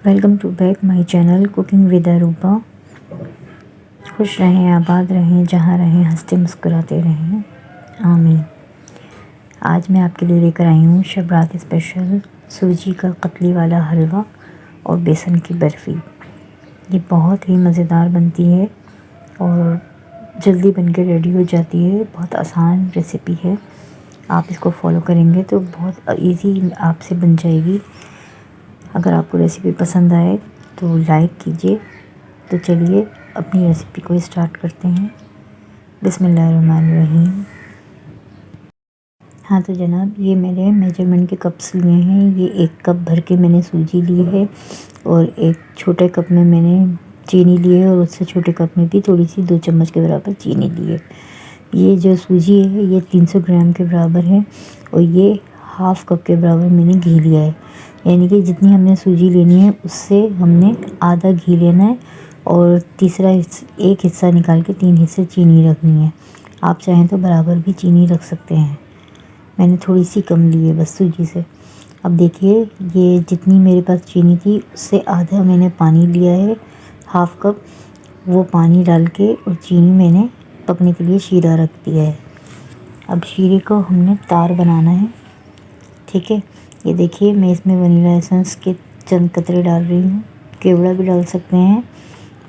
Welcome to back my channel cooking with Arupa. खुश रहें, आबाद रहें, जहाँ रहें हंसते मुस्कुराते रहें, आमीन। आज मैं आपके लिए लेकर आई हूँ शब रात स्पेशल सूजी का कतली वाला हलवा और बेसन की बर्फ़ी। ये बहुत ही मज़ेदार बनती है और जल्दी बनकर रेडी हो जाती है। बहुत आसान रेसिपी है, आप इसको फॉलो करेंगे तो बहुत इजी आपसे बन जाएगी। अगर आपको रेसिपी पसंद आए तो लाइक कीजिए। तो चलिए अपनी रेसिपी को स्टार्ट करते हैं। बिस्मिल्लाहिर्रहमानिर्रहीम। हाँ तो जनाब, ये मेरे मेजरमेंट के कप्स लिए हैं। ये 1 कप भर के मैंने सूजी ली है और एक छोटे कप में मैंने चीनी ली है और उससे छोटे कप में भी थोड़ी सी 2 चम्मच के बराबर चीनी ली है। ये जो सूजी है ये 300 ग्राम के बराबर है और ये हाफ़ कप के बराबर मैंने घी लिया है। यानी कि जितनी हमने सूजी लेनी है उससे हमने आधा घी लेना है और तीसरा एक हिस्सा निकाल के 3 हिस्से चीनी रखनी है। आप चाहें तो बराबर भी चीनी रख सकते हैं। मैंने थोड़ी सी कम ली है बस सूजी से। अब देखिए, ये जितनी मेरे पास चीनी थी उससे आधा मैंने पानी लिया है, हाफ़ कप। वो पानी डाल के और चीनी मैंने पकने के लिए शीरा रख दिया है। अब शीरे को हमने तार बनाना है, ठीक है। ये देखिए, मैं इसमें वनीला एसेंस के चंद कतरे डाल रही हूँ। केवड़ा भी डाल सकते हैं,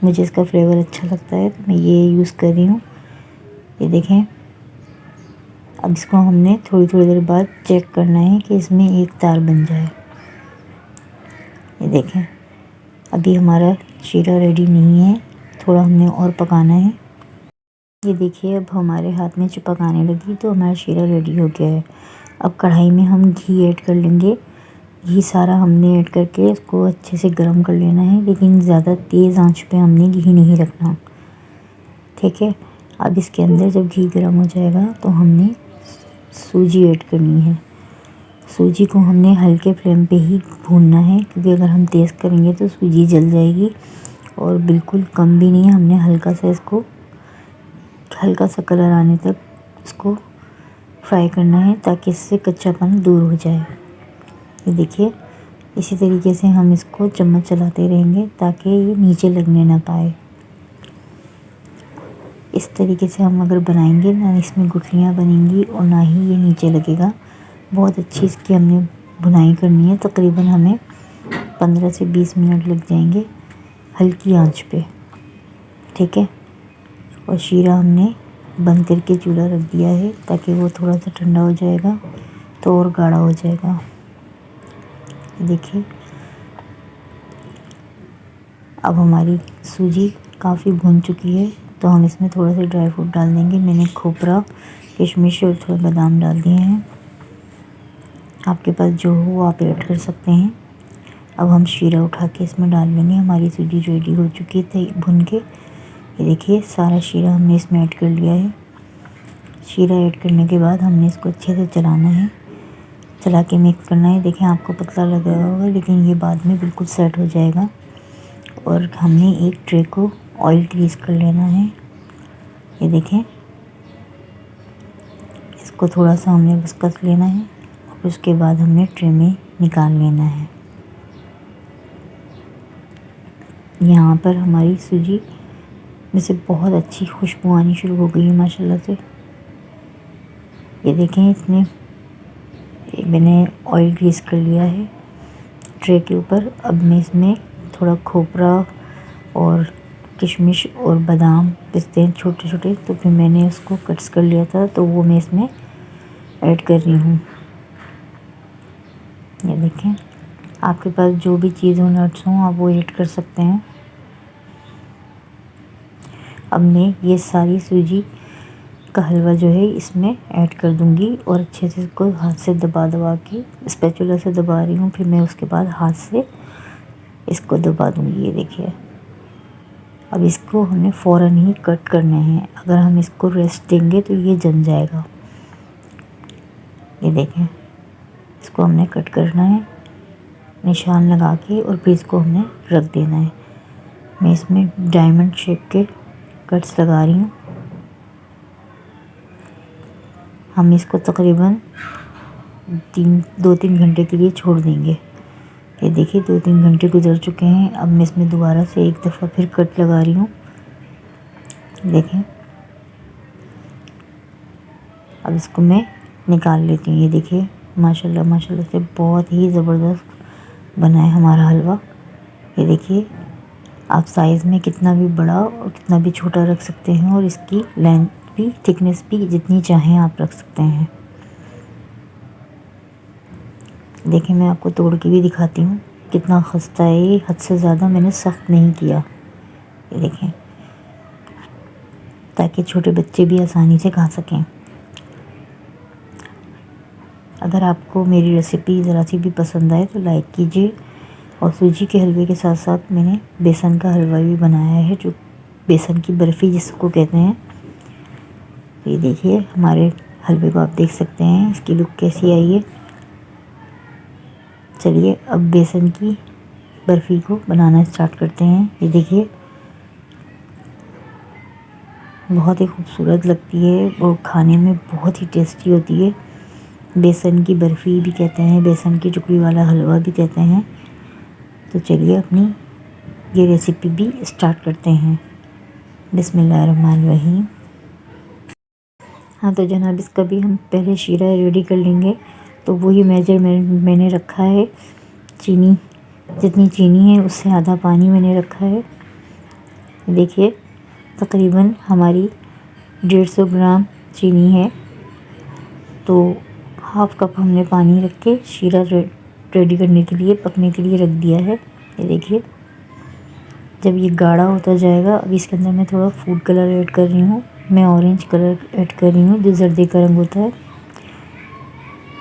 मुझे इसका फ्लेवर अच्छा लगता है तो मैं ये यूज़ कर रही हूँ। ये देखें, अब इसको हमने थोड़ी थोड़ी देर बाद चेक करना है कि इसमें एक तार बन जाए। ये देखें, अभी हमारा शीरा रेडी नहीं है, थोड़ा हमने और पकाना है। ये देखिए, अब हमारे हाथ में चिपक आने लगी तो हमारा शीरा रेडी हो गया है। अब कढ़ाई में हम घी ऐड कर लेंगे। घी सारा हमने ऐड करके इसको अच्छे से गर्म कर लेना है, लेकिन ज़्यादा तेज़ आंच पे हमने घी नहीं रखना, ठीक है। अब इसके अंदर जब घी गर्म हो जाएगा तो हमने सूजी ऐड करनी है। सूजी को हमने हल्के फ्लेम पे ही भूनना है, क्योंकि अगर हम तेज़ करेंगे तो सूजी जल जाएगी। और बिल्कुल कम भी नहीं, हमने हल्का सा कलर आने तक इसको फ्राई करना है ताकि इससे कच्चापन दूर हो जाए। ये देखिए, इसी तरीके से हम इसको चम्मच चलाते रहेंगे ताकि ये नीचे लगने ना पाए। इस तरीके से हम अगर बनाएंगे ना, इसमें गुठलियाँ बनेंगी और ना ही ये नीचे लगेगा। बहुत अच्छी इसकी हमने भुनाई करनी है, तकरीबन हमें 15 से 20 मिनट लग जाएंगे हल्की आंच पे, ठीक है। और शीरा हमने बंद करके चूल्हा रख दिया है ताकि वो थोड़ा सा ठंडा हो जाएगा तो और गाढ़ा हो जाएगा। देखिए, अब हमारी सूजी काफ़ी भून चुकी है तो हम इसमें थोड़ा सा ड्राई फ्रूट डाल देंगे। मैंने खोपरा, किशमिश और थोड़ा बादाम डाल दिए हैं। आपके पास जो हो वो आप ऐड कर सकते हैं। अब हम शीरा उठा के इसमें डाल लेंगे। हमारी सूजी रेडी हो चुकी है भुन के। ये देखिए, सारा शीरा हमने इसमें ऐड कर लिया है। शीरा ऐड करने के बाद हमने इसको अच्छे से चलाना है, चला के मिक्स करना है। देखें, आपको पतला लग रहा होगा लेकिन ये बाद में बिल्कुल सेट हो जाएगा। और हमने एक ट्रे को ऑयल ग्रीस कर लेना है। ये देखें, इसको थोड़ा सा हमने बस कस लेना है और उसके बाद हमने ट्रे में निकाल लेना है। यहाँ पर हमारी सूजी में से बहुत अच्छी खुशबू आनी शुरू हो गई है माशाल्लाह से। ये देखें, इसमें मैंने ऑयल ग्रीस कर लिया है ट्रे के ऊपर। अब मैं इसमें थोड़ा खोपरा और किशमिश और बादाम, पिस्ते छोटे छोटे, तो फिर मैंने उसको कट्स कर लिया था तो वो मैं इसमें ऐड कर रही हूँ। ये देखें, आपके पास जो भी चीज़ हो, नट्स हों, आप वो ऐड कर सकते हैं। अब मैं ये सारी सूजी का हलवा जो है इसमें ऐड कर दूंगी और अच्छे से इसको हाथ से दबा दबा के, स्पैचुला से दबा रही हूँ, फिर मैं उसके बाद हाथ से इसको दबा दूंगी। ये देखिए, अब इसको हमने फ़ौरन ही कट करना है। अगर हम इसको रेस्ट देंगे तो ये जम जाएगा। ये देखें, इसको हमने कट करना है निशान लगा के और फिर इसको हमने रख देना है। मैं इसमें डायमंड शेप के कट्स लगा रही हूँ। हम इसको तकरीबन 2-3 घंटे के लिए छोड़ देंगे ये देखिए 2-3 घंटे गुजर चुके हैं। अब मैं इसमें दोबारा से एक दफ़ा फिर कट लगा रही हूँ। देखें, अब इसको मैं निकाल लेती हूँ। ये देखिए माशाल्लाह माशाल्लाह से बहुत ही ज़बरदस्त बना है हमारा हलवा। ये देखिए, आप साइज़ में कितना भी बड़ा और कितना भी छोटा रख सकते हैं और इसकी लेंथ भी, थिकनेस भी जितनी चाहें आप रख सकते हैं। देखिए, मैं आपको तोड़ के भी दिखाती हूँ कितना खस्ता है ये, हद से ज़्यादा मैंने सख्त नहीं किया। ये देखें, ताकि छोटे बच्चे भी आसानी से खा सकें। अगर आपको मेरी रेसिपी ज़रा सी भी पसंद आए तो लाइक कीजिए। और सूजी के हलवे के साथ साथ मैंने बेसन का हलवा भी बनाया है, जो बेसन की बर्फ़ी जिसको कहते हैं। ये देखिए हमारे हलवे को आप देख सकते हैं, इसकी लुक कैसी आई है। चलिए अब बेसन की बर्फ़ी को बनाना स्टार्ट करते हैं। ये देखिए बहुत ही खूबसूरत लगती है और खाने में बहुत ही टेस्टी होती है। बेसन की बर्फ़ी भी कहते हैं, बेसन की टुकड़ी वाला हलवा भी कहते हैं। तो चलिए अपनी ये रेसिपी भी स्टार्ट करते हैं। बिस्मिल्लाहिर्रहमानिर्रहीम। हाँ तो जनाब, इसका भी हम पहले शीरा रेडी कर लेंगे। तो वही मेजरमेंट मैंने रखा है, चीनी, जितनी चीनी है उससे आधा पानी मैंने रखा है। देखिए तकरीबन हमारी 150 ग्राम चीनी है, तो हाफ़ कप हमने पानी रख के शीरा रेडी करने के लिए, पकने के लिए रख दिया है। ये देखिए जब ये गाढ़ा होता जाएगा, अब इसके अंदर मैं थोड़ा फूड कलर ऐड कर रही हूँ। मैं ऑरेंज कलर ऐड कर रही हूँ, जो जर्दे का रंग होता है,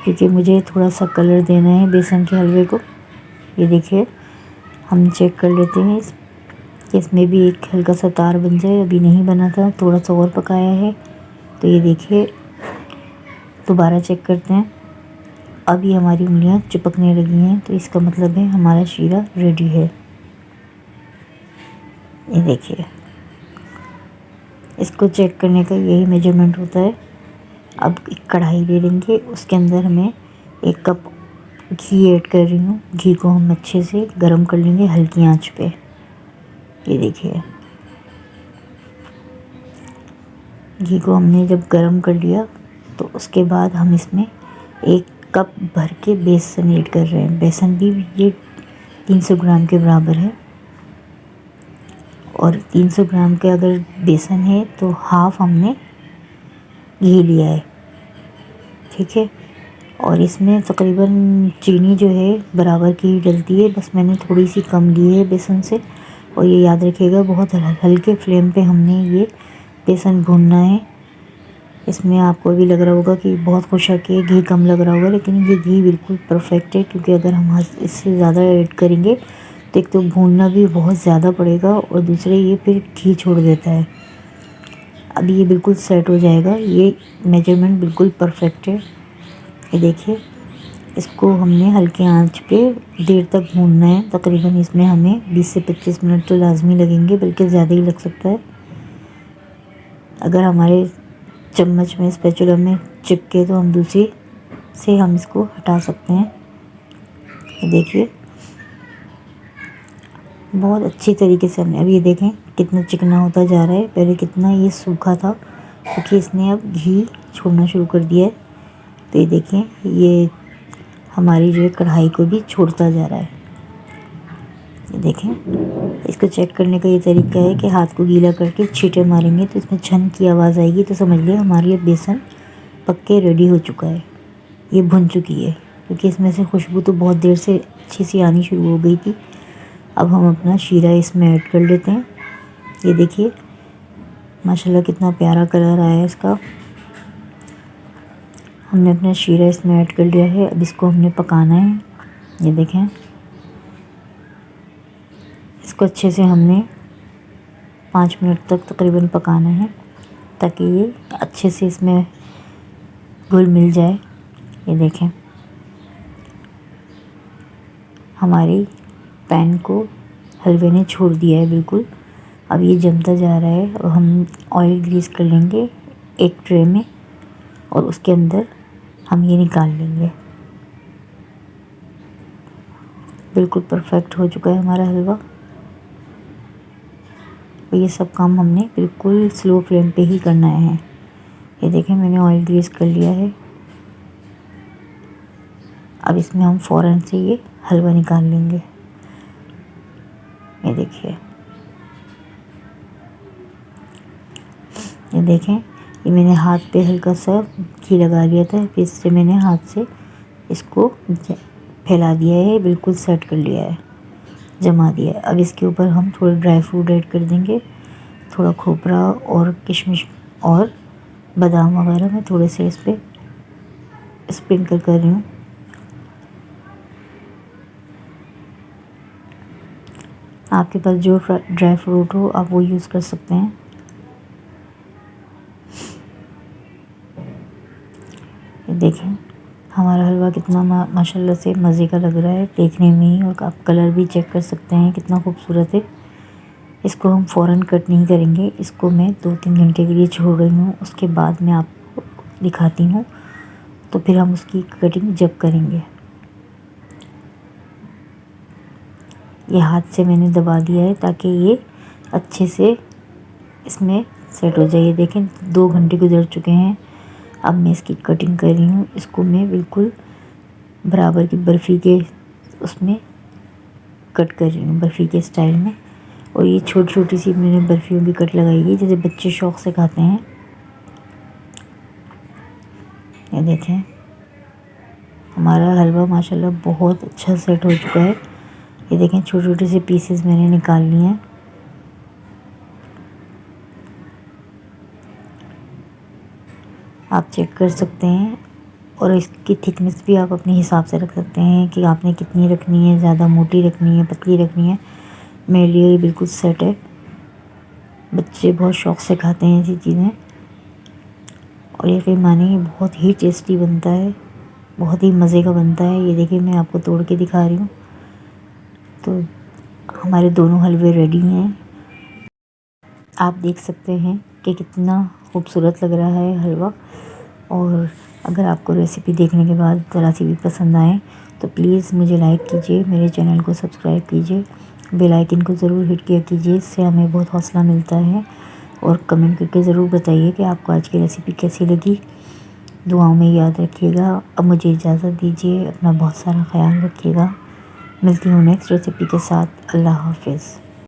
क्योंकि मुझे थोड़ा सा कलर देना है बेसन के हलवे को। ये देखिए हम चेक कर लेते हैं कि इसमें भी एक हल्का सा तार बन जाए। अभी नहीं बना था, थोड़ा सा और पकाया है। तो ये देखिए दोबारा चेक करते हैं। अभी हमारी उंगलियां चिपकने लगी हैं, तो इसका मतलब है हमारा शीरा रेडी है। ये देखिए, इसको चेक करने का यही मेजरमेंट होता है। अब एक कढ़ाई ले लेंगे, उसके अंदर हमें 1 कप घी ऐड कर रही हूँ। घी को हम अच्छे से गरम कर लेंगे हल्की आंच पे। ये देखिए घी को हमने जब गरम कर लिया, तो उसके बाद हम इसमें 1 कप भर के बेसन ऐड कर रहे हैं। बेसन भी ये 300 ग्राम के बराबर है, और 300 ग्राम के अगर बेसन है तो हाफ़ हमने घी लिया है, ठीक है। और इसमें तकरीबन चीनी जो है बराबर की ही डलती है, बस मैंने थोड़ी सी कम ली है बेसन से। और ये याद रखिएगा बहुत हल्के फ्लेम पे हमने ये बेसन भूनना है। इसमें आपको भी लग रहा होगा कि बहुत खुशक है, घी कम लग रहा होगा, लेकिन ये घी बिल्कुल परफेक्ट है, क्योंकि अगर हम इससे ज़्यादा ऐड करेंगे तो एक तो भूनना भी बहुत ज़्यादा पड़ेगा, और दूसरे ये फिर घी छोड़ देता है। अभी ये बिल्कुल सेट हो जाएगा, ये मेजरमेंट बिल्कुल परफेक्ट है। ये देखिए इसको हमने हल्के आंच पे देर तक भूनना है। तकरीबन इसमें हमें 20 से 25 मिनट तो लाजमी लगेंगे, बल्कि ज़्यादा ही लग सकता है। अगर हमारे चम्मच में, स्पैचुला में चिपके तो हम दूसरी से हम इसको हटा सकते हैं। ये देखिए बहुत अच्छी तरीके से हमने, अब ये देखें कितना चिकना होता जा रहा है। पहले कितना ये सूखा था, क्योंकि इसने अब घी छोड़ना शुरू कर दिया है। तो ये देखें ये हमारी जो है कढ़ाई को भी छोड़ता जा रहा है। ये देखें, इसको चेक करने का ये तरीका है कि हाथ को गीला करके छींटे मारेंगे तो इसमें छन की आवाज़ आएगी, तो समझ लिया हमारी अब बेसन पक के रेडी हो चुका है, ये भुन चुकी है। क्योंकि इसमें से खुशबू तो बहुत देर से अच्छी सी आनी शुरू हो गई थी। अब हम अपना शीरा इसमें ऐड कर लेते हैं। ये देखिए माशाल्लाह कितना प्यारा कलर आया है इसका। हमने अपना शीरा इसमें ऐड कर लिया है। अब इसको हमने पकाना है। ये देखें इसको अच्छे से हमने 5 मिनट तक तकरीबन पकाना है, ताकि ये अच्छे से इसमें घुल मिल जाए। ये देखें हमारी पैन को हलवे ने छोड़ दिया है बिल्कुल। अब ये जमता जा रहा है, और हम ऑयल ग्रीस कर लेंगे एक ट्रे में, और उसके अंदर हम ये निकाल लेंगे। बिल्कुल परफेक्ट हो चुका है हमारा हलवा। और ये सब काम हमने बिल्कुल स्लो फ्लेम पे ही करना है। ये देखें मैंने ऑयल ग्रीस कर लिया है। अब इसमें हम फ़ौरन से ये हलवा निकाल लेंगे। ये देखिए, ये देखें, ये मैंने हाथ पे हल्का सा घी लगा लिया था, फिर इससे मैंने हाथ से इसको फैला दिया है, बिल्कुल सेट कर लिया है, जमा दिया है। अब इसके ऊपर हम थोड़े ड्राई फ्रूट ऐड कर देंगे, थोड़ा खोपरा और किशमिश और बादाम वगैरह मैं थोड़े से इस पर स्प्रिंकल कर रही हूँ। आपके पास जो ड्राई फ्रूट हो आप वो यूज़ कर सकते हैं। ये देखें हमारा हलवा कितना माशाल्लाह से मज़े का लग रहा है देखने में ही, और आप कलर भी चेक कर सकते हैं कितना खूबसूरत है। इसको हम फ़ौरन कट नहीं करेंगे, इसको मैं 2-3 घंटे के लिए छोड़ रही हूँ, उसके बाद मैं आपको दिखाती हूँ, तो फिर हम उसकी कटिंग जब करेंगे। ये हाथ से मैंने दबा दिया है ताकि ये अच्छे से इसमें सेट हो जाए। देखें 2 घंटे गुजर चुके हैं। अब मैं इसकी कटिंग कर रही हूँ। इसको मैं बिल्कुल बराबर की बर्फ़ी के उसमें कट कर रही हूँ, बर्फ़ी के स्टाइल में। और ये छोटी छोटी सी मैंने बर्फ़ियों की कट लगाई है जैसे बच्चे शौक़ से खाते हैं। ये देखें हमारा हलवा माशाल्लाह बहुत अच्छा सेट हो चुका है। ये देखें छोटे छोटे से पीसेस मैंने निकाल लिए हैं। आप चेक कर सकते हैं, और इसकी थिकनेस भी आप अपने हिसाब से रख सकते हैं कि आपने कितनी रखनी है, ज़्यादा मोटी रखनी है, पतली रखनी है। मेरे लिए ये बिल्कुल सेट है। बच्चे बहुत शौक़ से खाते हैं ऐसी चीज़ें, और यकीन मानिए बहुत ही टेस्टी बनता है, बहुत ही मज़े का बनता है। ये देखिए मैं आपको तोड़ के दिखा रही हूँ। तो हमारे दोनों हलवे रेडी हैं। आप देख सकते हैं कि कितना खूबसूरत लग रहा है हलवा। और अगर आपको रेसिपी देखने के बाद ज़रा सी भी पसंद आए तो प्लीज़ मुझे लाइक कीजिए, मेरे चैनल को सब्सक्राइब कीजिए, बेल आइकन को ज़रूर हिट किया कीजिए, इससे हमें बहुत हौसला मिलता है। और कमेंट करके ज़रूर बताइए कि आपको आज की रेसिपी कैसी लगी। दुआओं में याद रखिएगा। अब मुझे इजाज़त दीजिए, अपना बहुत सारा ख्याल रखिएगा। मिलती हूँ नेक्स्ट रेसिपी के साथ। अल्लाह हाफ़िज़।